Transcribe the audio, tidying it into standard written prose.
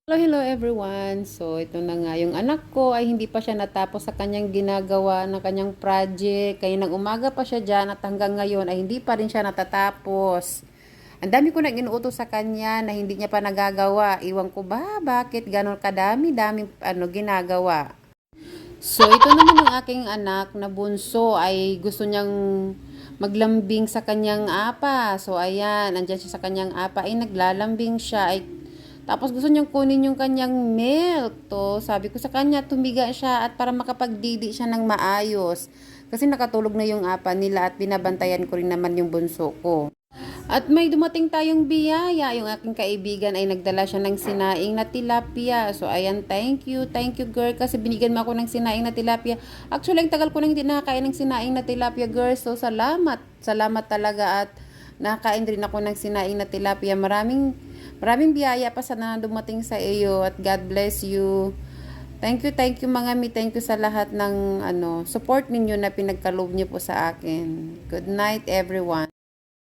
Hello everyone. So, ito na nga. Yung anak ko ay hindi pa siya natapos sa kanyang ginagawa ng kanyang project. Kaya nang umaga pa siya dyan at hanggang ngayon ay hindi pa rin siya natatapos. Ang dami ko nang inuutos sa kanya na hindi niya pa nagagawa. Iwan ko ba bakit ganon kadami ginagawa. So, ito naman ang aking anak na bunso ay gusto niyang maglambing sa kanyang apa. So, ayan, andyan siya sa kanyang apa. Ay, naglalambing siya. Tapos gusto niyang kunin yung kanyang milk. To, sabi ko sa kanya, tumiga siya at para makapagdidi siya ng maayos. Kasi nakatulog na yung apa nila at binabantayan ko rin naman yung bunso ko. At may dumating tayong biyaya. Yung aking kaibigan ay nagdala siya ng sinaing na tilapia. So, ayan, thank you girl. Kasi binigyan mo ako ng sinaing na tilapia. Actually, ang tagal ko nang hindi nakakain ng sinaing na tilapia girl. So, salamat. Salamat talaga at nakain rin ako ng sinaing na tilapia. Maraming biyaya pa sana dumating sa iyo at God bless you. Thank you mga mi. Thank you sa lahat ng support ninyo na pinagkaloob niyo po sa akin. Good night everyone.